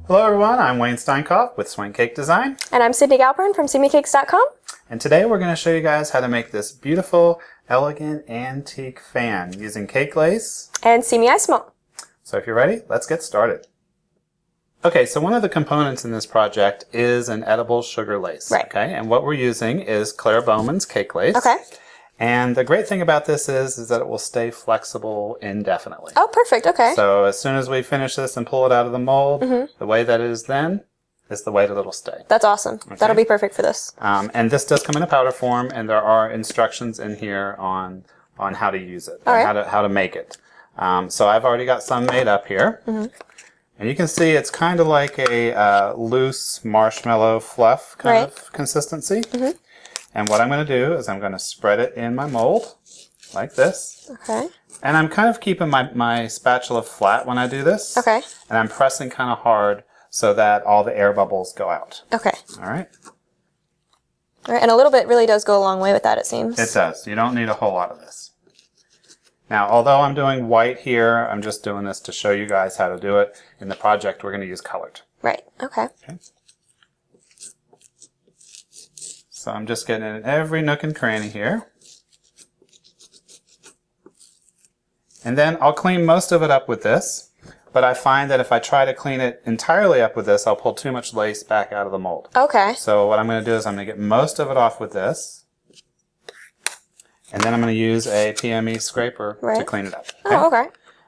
Hello everyone, I'm Wayne Steinkoph with Swank Cake Design. And I'm Sidney Galpern from simicakes.com. And today we're going to show you guys how to make this beautiful, elegant, antique fan using cake lace and Simi Isomalt. So if you're ready, let's get started. Okay, so one of the components in this project is an edible sugar lace. Right. Okay, and what we're using is Claire Bowman's cake lace. Okay. And the great thing about this is that it will stay flexible indefinitely. Oh, perfect. Okay. So as soon as we finish this and pull it out of the mold, the way that it is then is the way that it'll stay. That's awesome. Okay. That'll be perfect for this. And this does come in a powder form, and there are instructions in here on how to use it, All right. how to make it. So I've already got some made up here. And you can see it's kind of like a loose marshmallow fluff kind of consistency. And what I'm going to do is I'm going to spread it in my mold like this. Okay. And I'm kind of keeping my spatula flat when I do this. Okay. And I'm pressing kind of hard so that all the air bubbles go out. Okay. All right. All right. And a little bit really does go a long way with that, it seems. It does. You don't need a whole lot of this. Now, although I'm doing white here, I'm just doing this to show you guys how to do it. In the project, we're going to use colored. Right. Okay. So I'm just getting in every nook and cranny here. And then I'll clean most of it up with this, but I find that if I try to clean it entirely up with this, I'll pull too much lace back out of the mold. Okay. So what I'm going to do is I'm going to get most of it off with this, and then I'm going to use a PME scraper to clean it up. Okay? Oh, okay.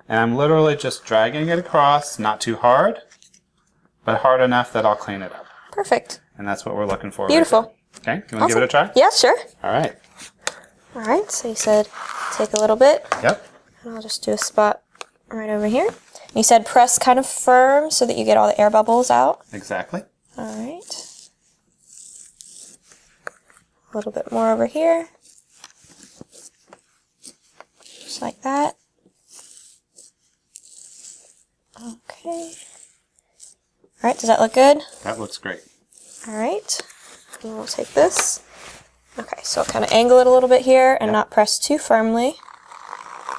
And I'm literally just dragging it across, not too hard, but hard enough that I'll clean it up. Perfect. And that's what we're looking for. Beautiful. Right there. Okay, you want to give it a try? Yeah, sure. All right. All right. So you said take a little bit. Yep. And I'll just do a spot right over here. You said press kind of firm so that you get all the air bubbles out. Exactly. All right. A little bit more over here. Just like that. Okay. All right, does that look good? That looks great. All right. And we'll take this. Okay, so kind of angle it a little bit here and not press too firmly.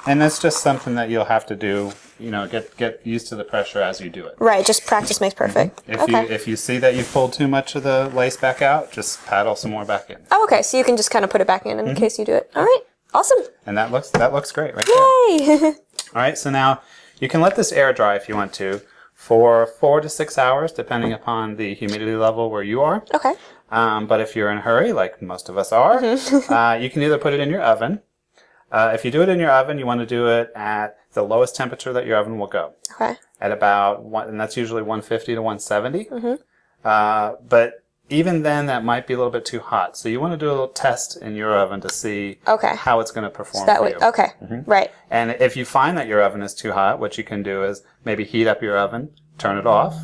And that's just something that you'll have to do, you know, get used to the pressure as you do it. Right, just practice makes perfect. If you see that you've pulled too much of the lace back out, just paddle some more back in. Oh, okay, so you can just kind of put it back in case you do it. All right, awesome. And that looks great right there. Yay! All right, so now you can let this air dry if you want to for 4 to 6 hours, depending upon the humidity level where you are. Okay. But if you're in a hurry, like most of us are, you can either put it in your oven. If you do it in your oven, you want to do it at the lowest temperature that your oven will go. Okay. At about, and that's usually 150 to 170. But even then, that might be a little bit too hot. So you want to do a little test in your oven to see how it's going to perform for you. Okay, right. And if you find that your oven is too hot, what you can do is maybe heat up your oven, turn it off,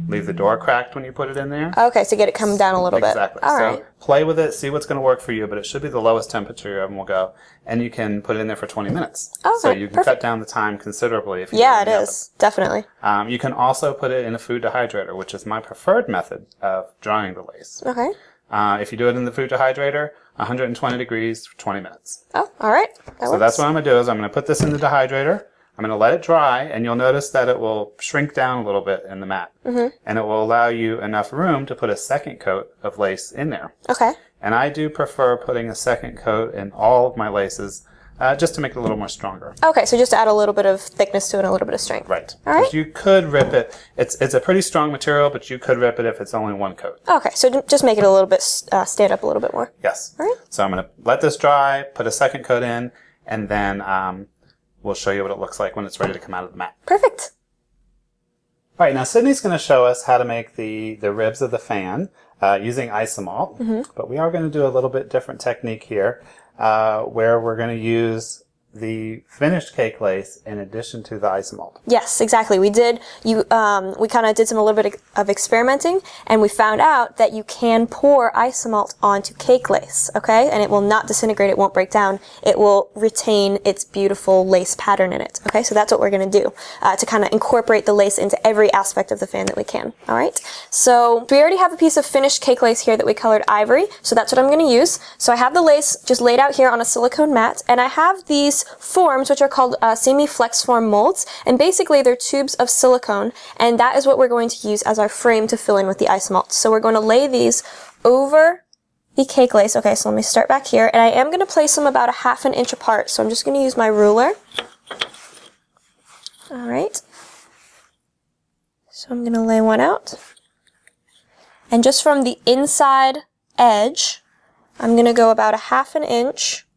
leave the door cracked when you put it in there. Okay, so get it come down a little bit. Exactly. All so right. play with it, see what's going to work for you, but it should be the lowest temperature your oven will go. And you can put it in there for 20 minutes. Okay, so you can cut down the time considerably if you Yeah, do it in the is. Definitely. oven. You can also put it in a food dehydrator, which is my preferred method of drying the lace. Okay. If you do it in the food dehydrator, 120 degrees for 20 minutes. Oh, all right. So that's what I'm going to do is I'm going to put this in the dehydrator. I'm going to let it dry, and you'll notice that it will shrink down a little bit in the mat. And it will allow you enough room to put a second coat of lace in there. Okay. And I do prefer putting a second coat in all of my laces just to make it a little more stronger. Okay, so just to add a little bit of thickness to it and a little bit of strength. Right. All right. Because you could rip it. It's a pretty strong material, but you could rip it if it's only one coat. Okay, so just make it a little bit, stand up a little bit more. Yes. All right. So I'm going to let this dry, put a second coat in, and then we'll show you what it looks like when it's ready to come out of the mat. Perfect. All right, now Sidney's going to show us how to make the ribs of the fan using Isomalt, but we are going to do a little bit different technique here where we're going to use the finished cake lace in addition to the Isomalt. Yes, exactly. We did. We kind of did a little bit of experimenting, and we found out that you can pour Isomalt onto cake lace. Okay, and it will not disintegrate. It won't break down. It will retain its beautiful lace pattern in it. Okay, so that's what we're going to do to kind of incorporate the lace into every aspect of the fan that we can. All right. So we already have a piece of finished cake lace here that we colored ivory. So that's what I'm going to use. So I have the lace just laid out here on a silicone mat, and I have these these forms, which are called Simi flex form molds, and basically they're tubes of silicone, and that is what we're going to use as our frame to fill in with the isomalt. So we're going to lay these over the cake lace. Okay, so let me start back here, and I am going to place them about 1/2 inch apart, so I'm just going to use my ruler. Alright, so I'm going to lay one out, and just from the inside edge, I'm going to go about 1/2 inch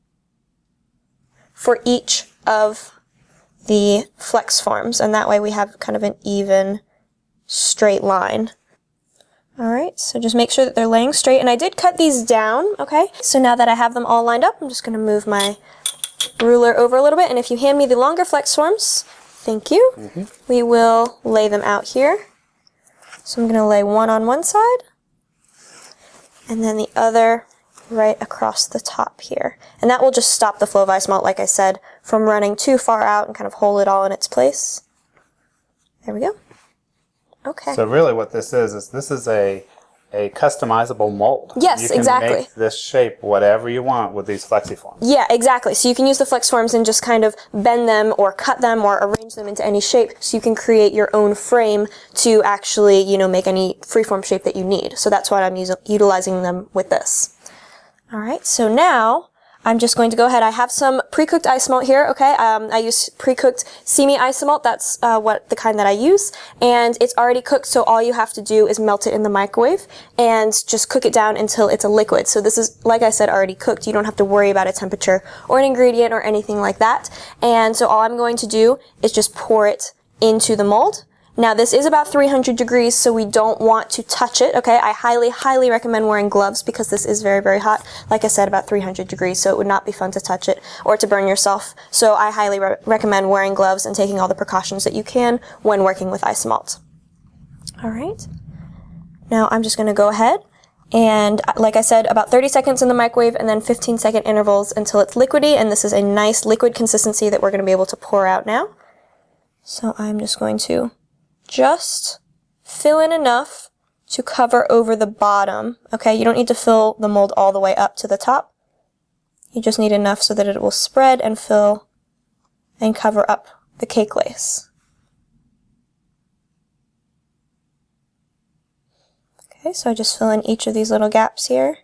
for each of the flex forms, and that way we have kind of an even straight line. Alright, so just make sure that they're laying straight, and I did cut these down, okay? So now that I have them all lined up, I'm just going to move my ruler over a little bit, and if you hand me the longer flex forms, thank you, we will lay them out here. So I'm going to lay one on one side, and then the other right across the top here. And that will just stop the flow of isomalt, like I said, from running too far out and kind of hold it all in its place. There we go. Okay. So really what this is this is a customizable mold. Yes, you can exactly. make this shape whatever you want with these flexiforms. Yeah, exactly. So you can use the flex forms and just kind of bend them or cut them or arrange them into any shape, so you can create your own frame to actually, you know, make any freeform shape that you need. So that's why I'm utilizing them with this. Alright, so now I'm just going to go ahead. I have some pre-cooked isomalt here, okay? I use pre-cooked Simi isomalt. That's the kind that I use. And it's already cooked, so all you have to do is melt it in the microwave and just cook it down until it's a liquid. So this is, like I said, already cooked. You don't have to worry about a temperature or an ingredient or anything like that. And so all I'm going to do is just pour it into the mold. Now this is about 300 degrees, so we don't want to touch it, okay? I highly, highly recommend wearing gloves because this is very, very hot. Like I said, about 300 degrees, so it would not be fun to touch it or to burn yourself. So I highly recommend wearing gloves and taking all the precautions that you can when working with isomalt. Alright. Now I'm just going to go ahead and, like I said, about 30 seconds in the microwave and then 15-second intervals until it's liquidy, and this is a nice liquid consistency that we're going to be able to pour out now. So I'm just going to just fill in enough to cover over the bottom, okay? You don't need to fill the mold all the way up to the top. You just need enough so that it will spread and fill and cover up the cake lace. Okay, so I just fill in each of these little gaps here.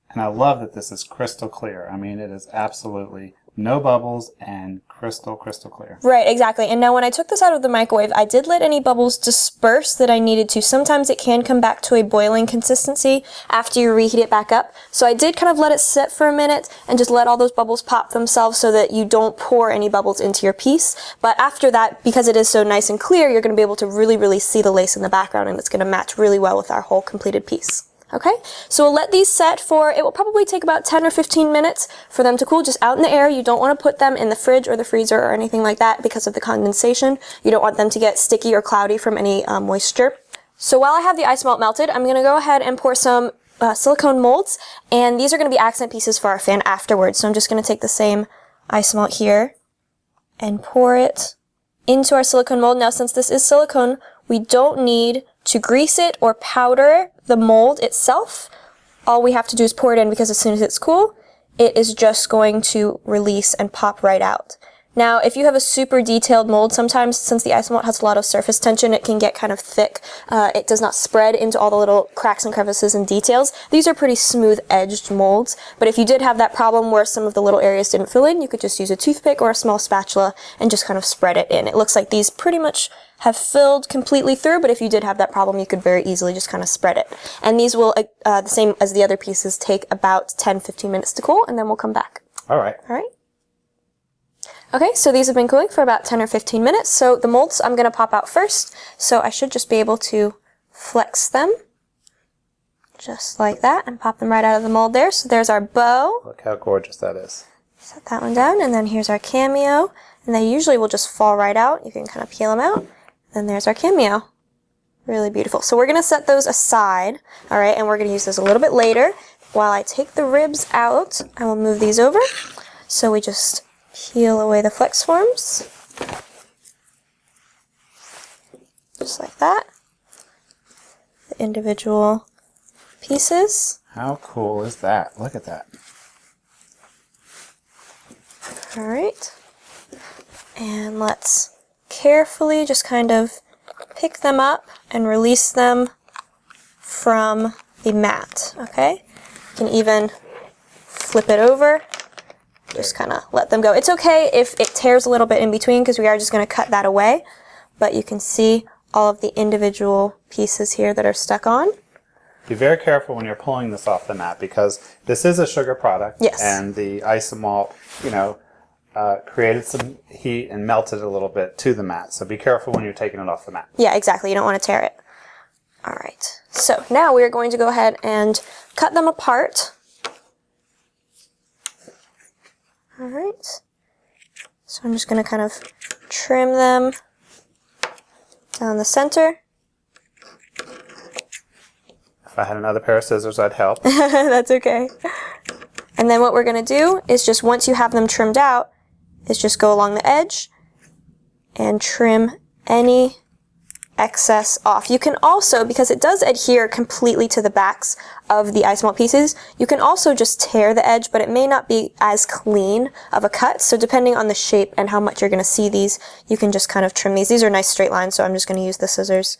And I love that this is crystal clear. I mean, it is absolutely no bubbles and crystal clear. Right, exactly. And now when I took this out of the microwave, I did let any bubbles disperse that I needed to. Sometimes it can come back to a boiling consistency after you reheat it back up. So I did kind of let it sit for a minute and just let all those bubbles pop themselves so that you don't pour any bubbles into your piece. But after that, because it is so nice and clear, you're going to be able to really, really see the lace in the background, and it's going to match really well with our whole completed piece. Okay, so we'll let these set for, it will probably take about 10 or 15 minutes for them to cool just out in the air. You don't want to put them in the fridge or the freezer or anything like that because of the condensation. You don't want them to get sticky or cloudy from any moisture. So while I have the isomalt melted, I'm going to go ahead and pour some silicone molds, and these are going to be accent pieces for our fan afterwards. So I'm just going to take the same isomalt here and pour it into our silicone mold. Now since this is silicone, we don't need to grease it or powder the mold itself. All we have to do is pour it in, because as soon as it's cool, it is just going to release and pop right out. Now, if you have a super detailed mold, sometimes since the isomalt has a lot of surface tension, it can get kind of thick. It does not spread into all the little cracks and crevices and details. These are pretty smooth-edged molds, but if you did have that problem where some of the little areas didn't fill in, you could just use a toothpick or a small spatula and just kind of spread it in. It looks like these pretty much have filled completely through, but if you did have that problem, you could very easily just kind of spread it. And these will, the same as the other pieces, take about 10-15 minutes to cool, and then we'll come back. All right. All right. Okay, so these have been cooling for about 10 or 15 minutes. So the molds I'm going to pop out first. So I should just be able to flex them just like that and pop them right out of the mold there. So there's our bow. Look how gorgeous that is. Set that one down, and then here's our cameo. And they usually will just fall right out. You can kind of peel them out. Then there's our cameo. Really beautiful. So we're going to set those aside, all right, and we're going to use this a little bit later. While I take the ribs out, I will move these over. So we just peel away the flex forms, just like that, the individual pieces. How cool is that? Look at that. All right. And let's carefully just kind of pick them up and release them from the mat, okay? You can even flip it over, just kind of let them go. It's okay if it tears a little bit in between because we are just going to cut that away, but you can see all of the individual pieces here that are stuck on. Be very careful when you're pulling this off the mat because this is a sugar product. Yes. And the isomalt, you know, created some heat and melted a little bit to the mat. So be careful when you're taking it off the mat. Yeah, exactly. You don't want to tear it. All right. So now we are going to go ahead and cut them apart. All right. So I'm just going to kind of trim them down the center. If I had another pair of scissors, I'd help. That's okay. And then what we're going to do is just once you have them trimmed out, is just go along the edge and trim any excess off. You can also, because it does adhere completely to the backs of the isomalt pieces, you can also just tear the edge, but it may not be as clean of a cut. So depending on the shape and how much you're going to see these, you can just kind of trim these. These are nice straight lines, so I'm just going to use the scissors.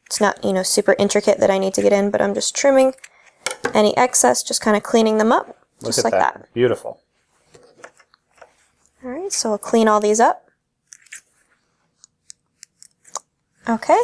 It's not, you know, super intricate that I need to get in, but I'm just trimming any excess, just kind of cleaning them up, just like that. Beautiful. All right, so we'll clean all these up. Okay,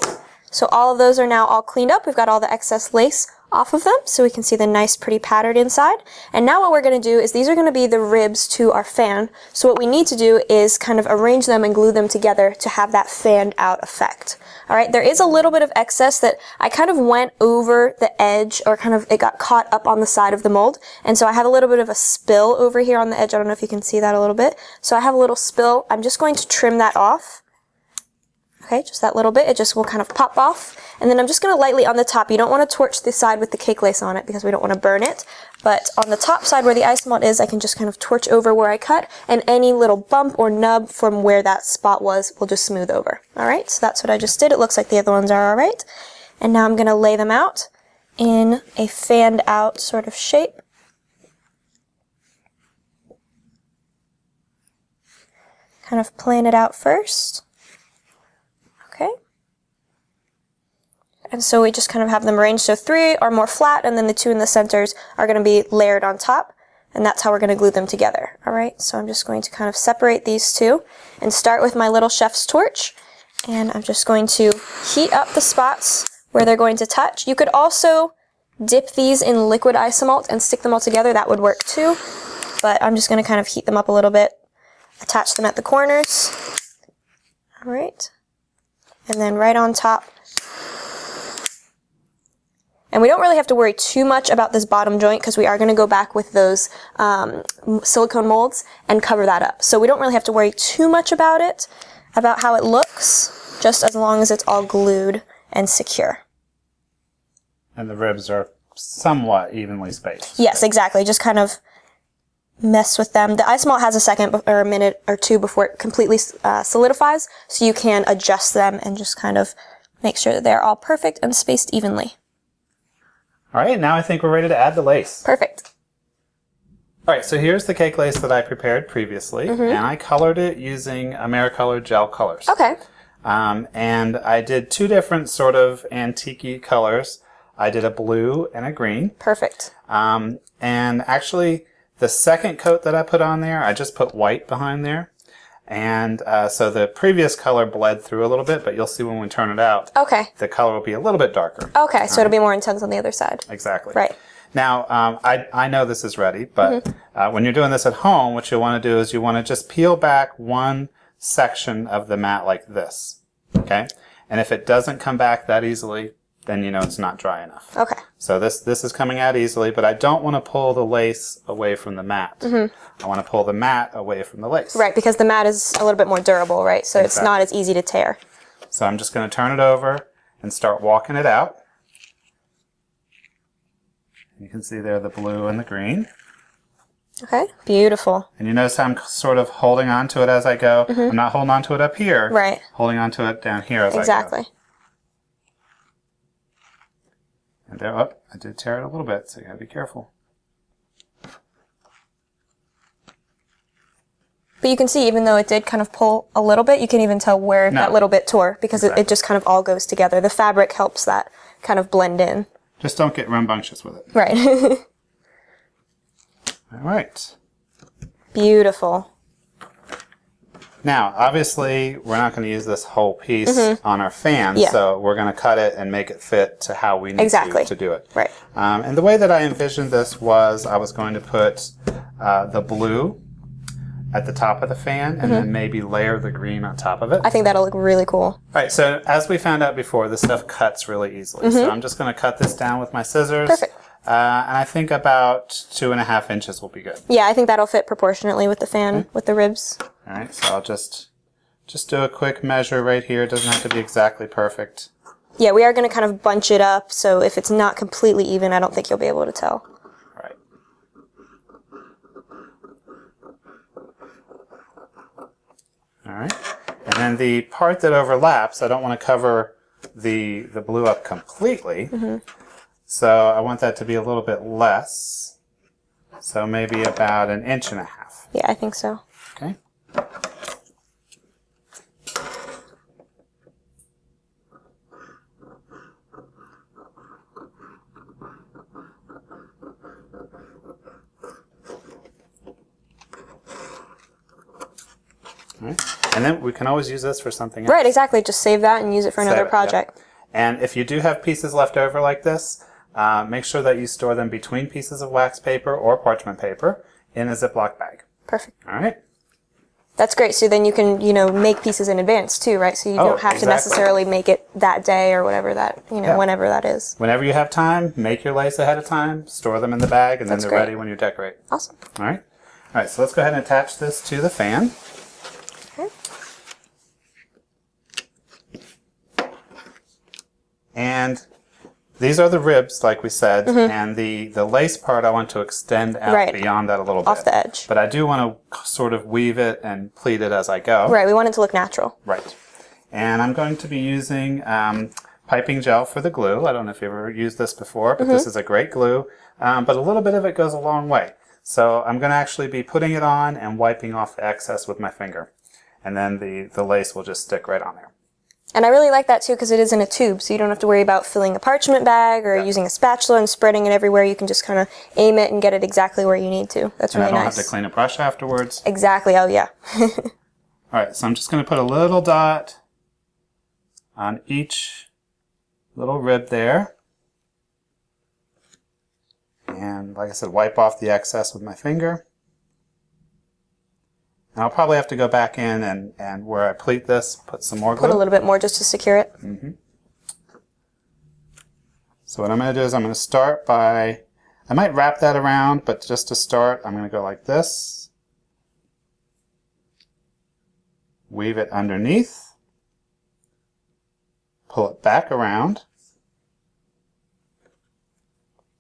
so all of those are now all cleaned up. We've got all the excess lace off of them, so we can see the nice pretty pattern inside. And now what we're going to do is these are going to be the ribs to our fan. So what we need to do is kind of arrange them and glue them together to have that fanned out effect. All right, there is a little bit of excess that I kind of went over the edge, or kind of it got caught up on the side of the mold. And so I have a little bit of a spill over here on the edge. I don't know if you can see that a little bit. So I have a little spill. I'm just going to trim that off. Okay, just that little bit. It just will kind of pop off. And then I'm just going to lightly on the top. You don't want to torch the side with the cake lace on it because we don't want to burn it. But on the top side where the isomalt is, I can just kind of torch over where I cut, and any little bump or nub from where that spot was will just smooth over. All right, so that's what I just did. It looks like the other ones are all right. And now I'm going to lay them out in a fanned out sort of shape. Kind of plan it out first. Okay. And so we just kind of have them arranged so 3 are more flat, and then the 2 in the centers are going to be layered on top, and that's how we're going to glue them together. All right, so I'm just going to kind of separate these 2 and start with my little chef's torch, and I'm just going to heat up the spots where they're going to touch. You could also dip these in liquid isomalt and stick them all together. That would work too, but I'm just going to kind of heat them up a little bit, attach them at the corners. All right. And then right on top. And we don't really have to worry too much about this bottom joint because we are going to go back with those silicone molds and cover that up. So we don't really have to worry too much about it, about how it looks, just as long as it's all glued and secure. And the ribs are somewhat evenly spaced. Yes, exactly. Just kind of mess with them. The isomalt has a second or a minute or 2 before it completely solidifies, so you can adjust them and just kind of make sure that they're all perfect and spaced evenly. All right, now I think we're ready to add the lace. Perfect. All right, so here's the cake lace that I prepared previously, and I colored it using Americolor gel colors. Okay. And I did 2 different sort of antique-y colors. I did a blue and a green. Perfect. And actually, the second coat that I put on there, I just put white behind there. And so the previous color bled through a little bit, but you'll see when we turn it out, Okay. the color will be a little bit darker. Okay, so it'll be more intense on the other side. Exactly. Right. Now, I know this is ready, but when you're doing this at home, what you want to do is you want to just peel back one section of the mat like this, okay? And if it doesn't come back that easily, then you know it's not dry enough. Okay. So this is coming out easily, but I don't want to pull the lace away from the mat. I want to pull the mat away from the lace. Right, because the mat is a little bit more durable, right? So it's not as easy to tear. So I'm just going to turn it over and start walking it out. You can see there the blue and the green. Okay, beautiful. And you notice how I'm sort of holding on to it as I go. I'm not holding on to it up here. Right. Holding on to it down here as I go. Exactly. And there, oh, I did tear it a little bit, so you gotta be careful. But you can see, even though it did kind of pull a little bit, you can even tell where that little bit tore, because it just kind of all goes together. The fabric helps that kind of blend in. Just don't get rambunctious with it. Right. All right. Beautiful. Now, obviously, we're not going to use this whole piece on our fan, so we're going to cut it and make it fit to how we need to do it. Right. And the way that I envisioned this was I was going to put the blue at the top of the fan and then maybe layer the green on top of it. I think that'll look really cool. All right, so as we found out before, this stuff cuts really easily. So I'm just going to cut this down with my scissors. Perfect. And I think about 2.5 inches will be good. Yeah, I think that'll fit proportionately with the fan, with the ribs. All right, so I'll just do a quick measure right here. It doesn't have to be exactly perfect. Yeah, we are going to kind of bunch it up, so if it's not completely even, I don't think you'll be able to tell. Right. All right, and then the part that overlaps, I don't want to cover the blue up completely. So I want that to be a little bit less. So maybe about 1.5 inches. Yeah, I think so. Okay. All right. And then we can always use this for something else. Right, exactly. Just save that and use it for another project. Yeah. And if you do have pieces left over like this, make sure that you store them between pieces of wax paper or parchment paper in a Ziploc bag. Perfect. All right. That's great. So then you can, make pieces in advance too, right? So you don't have to necessarily make it that day or whatever that, whenever that is. Whenever you have time, make your lace ahead of time, store them in the bag, and then they're ready when you decorate. Awesome. All right. All right, so let's go ahead and attach this to the fan. Okay. And these are the ribs, like we said, and the lace part I want to extend out beyond that a little bit. Off the edge. But I do want to sort of weave it and pleat it as I go. Right, we want it to look natural. Right. And I'm going to be using piping gel for the glue. I don't know if you've ever used this before, but this is a great glue. But a little bit of it goes a long way. So I'm going to actually be putting it on and wiping off the excess with my finger. And then the lace will just stick right on there. And I really like that too because it is in a tube, so you don't have to worry about filling a parchment bag or using a spatula and spreading it everywhere. You can just kind of aim it and get it exactly where you need to. That's really nice. And I don't have to clean a brush afterwards. Exactly. Oh, yeah. All right, so I'm just going to put a little dot on each little rib there. And like I said, wipe off the excess with my finger. And I'll probably have to go back in and where I pleat this, put some more glue. Put a little bit more just to secure it. So what I'm going to do is I'm going to start by, I might wrap that around, but just to start, I'm going to go like this. Weave it underneath. Pull it back around.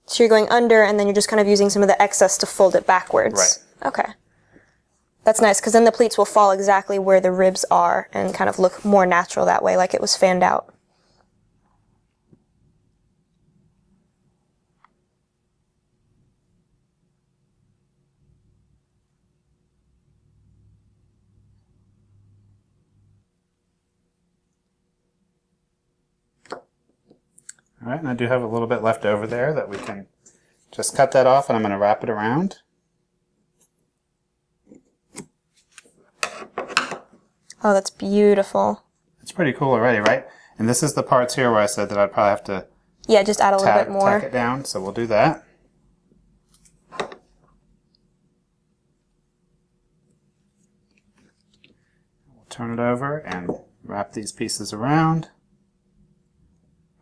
So you're going under and then you're just kind of using some of the excess to fold it backwards. Right. Okay. That's nice, because then the pleats will fall exactly where the ribs are and kind of look more natural that way, like it was fanned out. All right, and I do have a little bit left over there that we can just cut that off, and I'm going to wrap it around. Oh, that's beautiful. It's pretty cool already, right? And this is the parts here where I said that I'd probably have to just add a little bit more. Tack it down, so we'll do that. We'll turn it over and wrap these pieces around.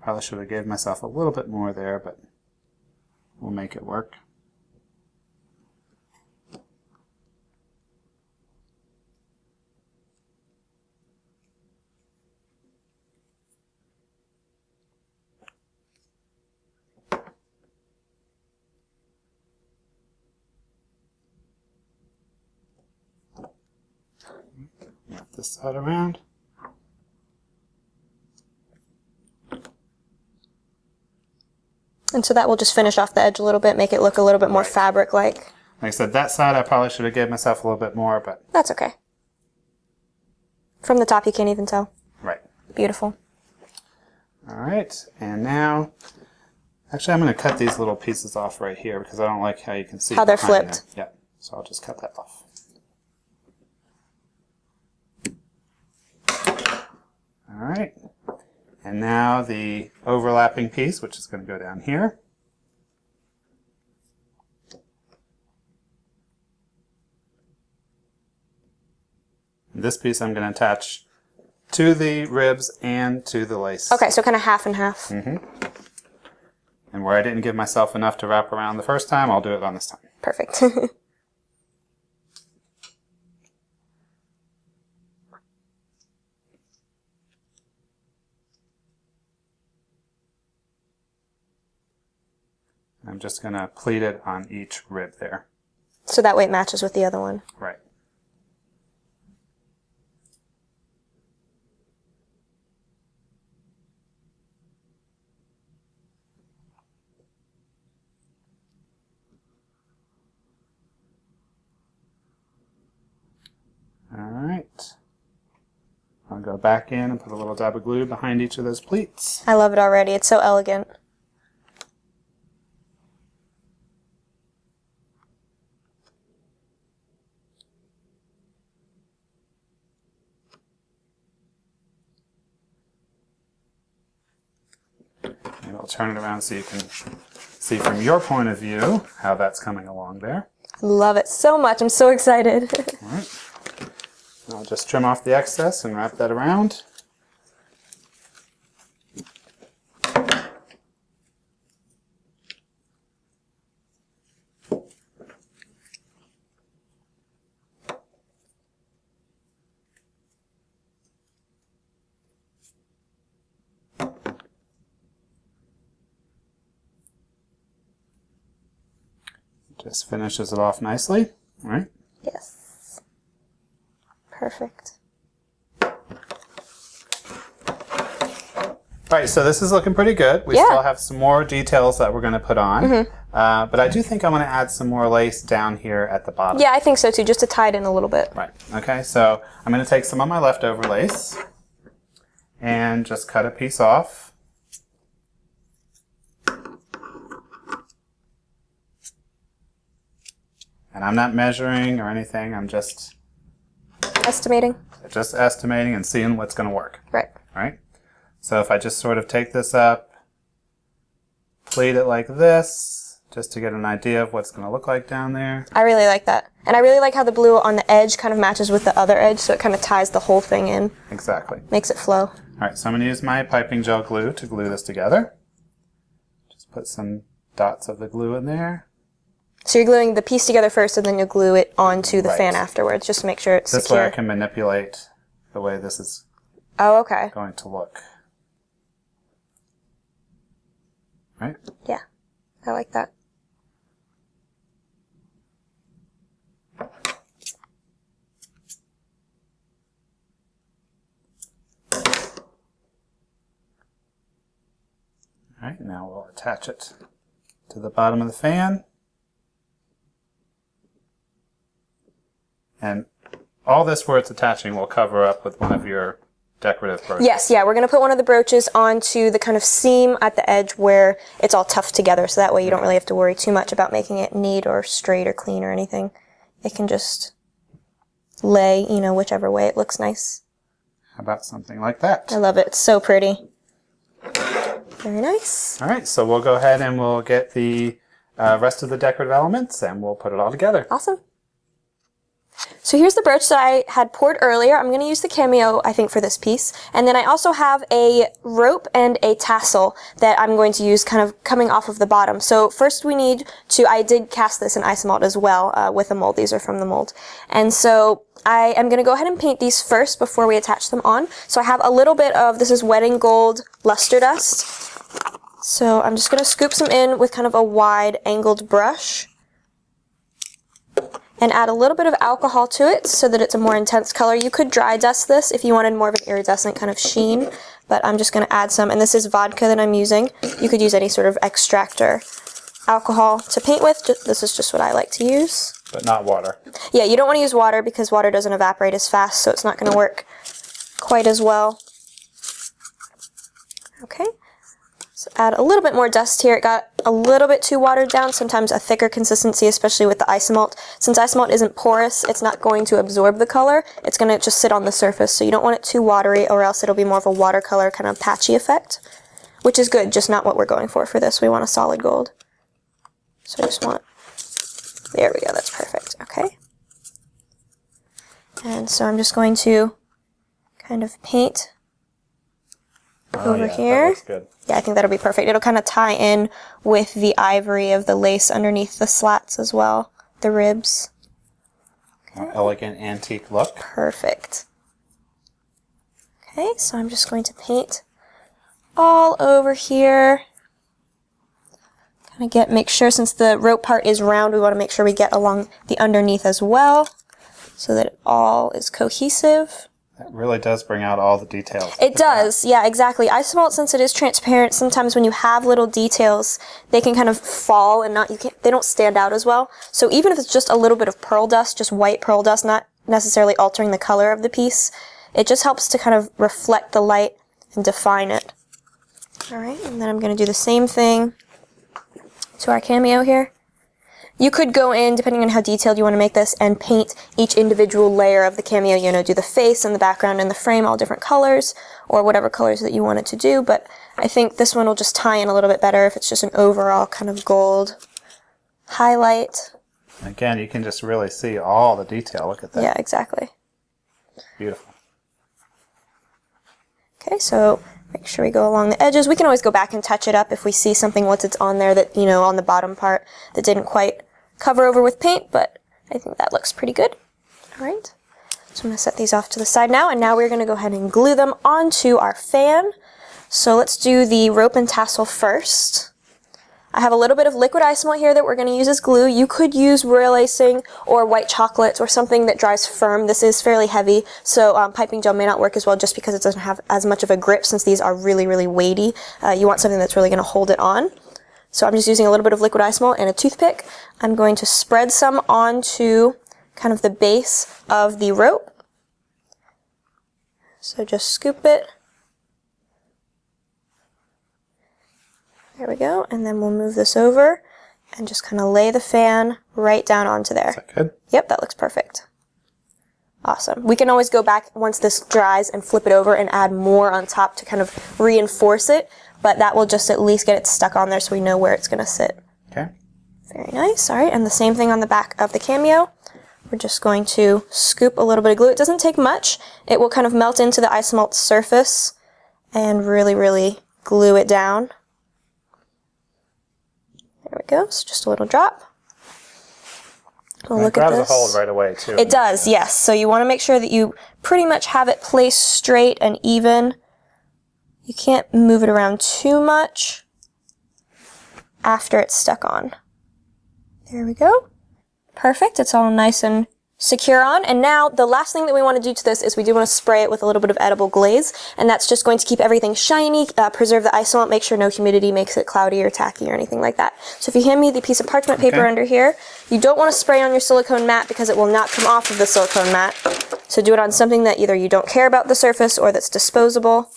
Probably should have gave myself a little bit more there, but we'll make it work. Wrap this side around. And so that will just finish off the edge a little bit, make it look a little bit more fabric-like. Like I said, that side I probably should have gave myself a little bit more, but... That's okay. From the top, you can't even tell. Right. Beautiful. All right, and now... Actually, I'm going to cut these little pieces off right here because I don't like how you can see how they're behind flipped. there. Yeah, so I'll just cut that off. All right, and now the overlapping piece, which is going to go down here. This piece I'm going to attach to the ribs and to the lace. Okay, so kind of half and half. Mm-hmm. And where I didn't give myself enough to wrap around the first time, I'll do it on this time. Perfect. I'm just going to pleat it on each rib there. So that way it matches with the other one. Right. Alright. I'll go back in and put a little dab of glue behind each of those pleats. I love it already. It's so elegant. Maybe I'll turn it around so you can see from your point of view how that's coming along there. I love it so much. I'm so excited. All right. I'll just trim off the excess and wrap that around. Just finishes it off nicely, all right? Yes. Perfect. All right, so this is looking pretty good. We still have some more details that we're going to put on, but I do think I'm going to add some more lace down here at the bottom. Yeah, I think so too, just to tie it in a little bit. Right, okay, so I'm going to take some of my leftover lace and just cut a piece off. And I'm not measuring or anything, I'm just estimating and seeing what's going to work. Right. Right? So if I just sort of take this up, pleat it like this, just to get an idea of what's going to look like down there. I really like that. And I really like how the blue on the edge kind of matches with the other edge, so it kind of ties the whole thing in. Exactly. Makes it flow. All right, so I'm going to use my piping gel glue to glue this together. Just put some dots of the glue in there. So you're gluing the piece together first, and then you'll glue it onto the fan afterwards, just to make sure it's This secure. way I can manipulate the way this is okay. going to look. Right? Yeah, I like that. All right, now we'll attach it to the bottom of the fan. And all this where it's attaching will cover up with one of your decorative brooches. Yes, yeah, we're going to put one of the brooches onto the kind of seam at the edge where it's all tough together, so that way you don't really have to worry too much about making it neat or straight or clean or anything. It can just lay, you know, whichever way it looks nice. How about something like that? I love it. It's so pretty. Very nice. All right, so we'll go ahead and we'll get the rest of the decorative elements and we'll put it all together. Awesome. So here's the brooch that I had poured earlier. I'm going to use the cameo, I think, for this piece. And then I also have a rope and a tassel that I'm going to use kind of coming off of the bottom. So first we need to, I did cast this in Isomalt as well with a mold. These are from the mold. And so I am going to go ahead and paint these first before we attach them on. So I have a little bit of, this is Wedding Gold Luster Dust. So I'm just going to scoop some in with kind of a wide angled brush. And add a little bit of alcohol to it so that it's a more intense color. You could dry dust this if you wanted more of an iridescent kind of sheen, but I'm just going to add some, and this is vodka that I'm using. You could use any sort of extractor. alcohol to paint with. This is just what I like to use. But not water. Yeah, you don't want to use water because water doesn't evaporate as fast, so it's not going to work quite as well. Okay. So add a little bit more dust here. It got a little bit too watered down, sometimes a thicker consistency, especially with the Isomalt. Since Isomalt isn't porous, it's not going to absorb the color. It's going to just sit on the surface, so you don't want it too watery or else it'll be more of a watercolor kind of patchy effect, which is good, just not what we're going for this. We want a solid gold. So I just want, there we go, that's perfect. Okay. And so I'm just going to kind of paint over here. That looks good. Yeah, I think that'll be perfect. It'll kind of tie in with the ivory of the lace underneath the slats as well, the ribs. Okay. Elegant antique look. Perfect. Okay, so I'm just going to paint all over here. Kind of make sure, since the rope part is round, we want to make sure we get along the underneath as well, so that it all is cohesive. That really does bring out all the details. It does, yeah, exactly. Isomalt, since it is transparent, sometimes when you have little details, they can kind of fall and they don't stand out as well. So even if it's just a little bit of pearl dust, just white pearl dust, not necessarily altering the color of the piece, it just helps to kind of reflect the light and define it. All right, and then I'm going to do the same thing to our cameo here. You could go in, depending on how detailed you want to make this, and paint each individual layer of the cameo, you know, do the face and the background and the frame all different colors, or whatever colors that you want it to do, but I think this one will just tie in a little bit better if it's just an overall kind of gold highlight. Again, you can just really see all the detail. Look at that. Yeah, exactly. Beautiful. Okay, so make sure we go along the edges. We can always go back and touch it up if we see something once it's on there that, you know, on the bottom part that didn't quite cover over with paint, but I think that looks pretty good. All right, so I'm going to set these off to the side now, and now we're going to go ahead and glue them onto our fan. So let's do the rope and tassel first. I have a little bit of liquid Isomalt here that we're going to use as glue. You could use royal icing or white chocolate or something that dries firm. This is fairly heavy, so piping gel may not work as well just because it doesn't have as much of a grip since these are really, really weighty. You want something that's really going to hold it on. So I'm just using a little bit of liquid Isomalt and a toothpick. I'm going to spread some onto kind of the base of the rope. So just scoop it. There we go, and then we'll move this over and just kind of lay the fan right down onto there. Is that good? Yep, that looks perfect. Awesome. We can always go back once this dries and flip it over and add more on top to kind of reinforce it, but that will just at least get it stuck on there so we know where it's going to sit. Okay. Very nice. All right, and the same thing on the back of the cameo. We're just going to scoop a little bit of glue. It doesn't take much. It will kind of melt into the Isomalt surface and really, really glue it down. There we go, so just a little drop. We'll look at this. It grabs a hold right away too. It does, yes. So you want to make sure that you pretty much have it placed straight and even. You can't move it around too much after it's stuck on. There we go. Perfect, it's all nice and secure on. And now the last thing that we want to do to this is we do want to spray it with a little bit of edible glaze, and that's just going to keep everything shiny, preserve the Isomalt, make sure no humidity makes it cloudy or tacky or anything like that. So if you hand me the piece of parchment paper under here, you don't want to spray on your silicone mat because it will not come off of the silicone mat. So do it on something that either you don't care about the surface or that's disposable.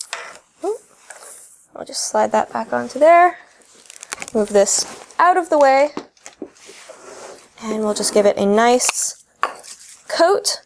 I'll just slide that back onto there. Move this out of the way, and we'll just give it a nice coat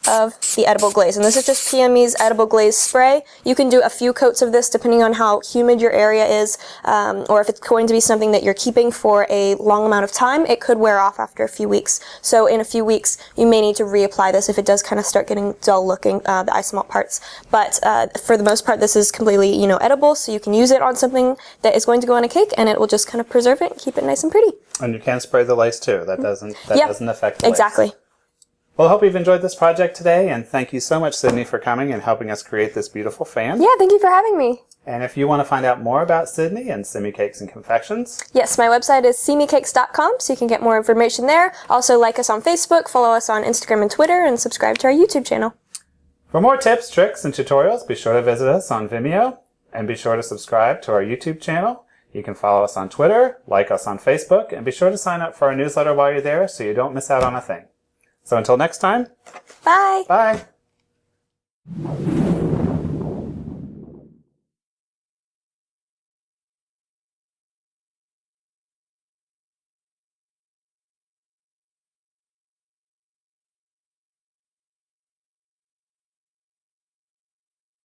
of the edible glaze. And this is just PME's edible glaze spray. You can do a few coats of this depending on how humid your area is, or if it's going to be something that you're keeping for a long amount of time, it could wear off after a few weeks. So in a few weeks, you may need to reapply this if it does kind of start getting dull looking, the Isomalt parts. But for the most part, this is completely, you know, edible, so you can use it on something that is going to go on a cake, and it will just kind of preserve it and keep it nice and pretty. And you can spray the lace too. That doesn't affect the lace. Exactly. Well, I hope you've enjoyed this project today, and thank you so much, Sidney, for coming and helping us create this beautiful fan. Yeah, thank you for having me. And if you want to find out more about Sidney and Simi Cakes and Confections, yes, my website is simicakes.com, so you can get more information there. Also, like us on Facebook, follow us on Instagram and Twitter, and subscribe to our YouTube channel. for more tips, tricks, and tutorials, be sure to visit us on Vimeo, and be sure to subscribe to our YouTube channel. You can follow us on Twitter, like us on Facebook, and be sure to sign up for our newsletter while you're there so you don't miss out on a thing. So until next time, Bye! bye!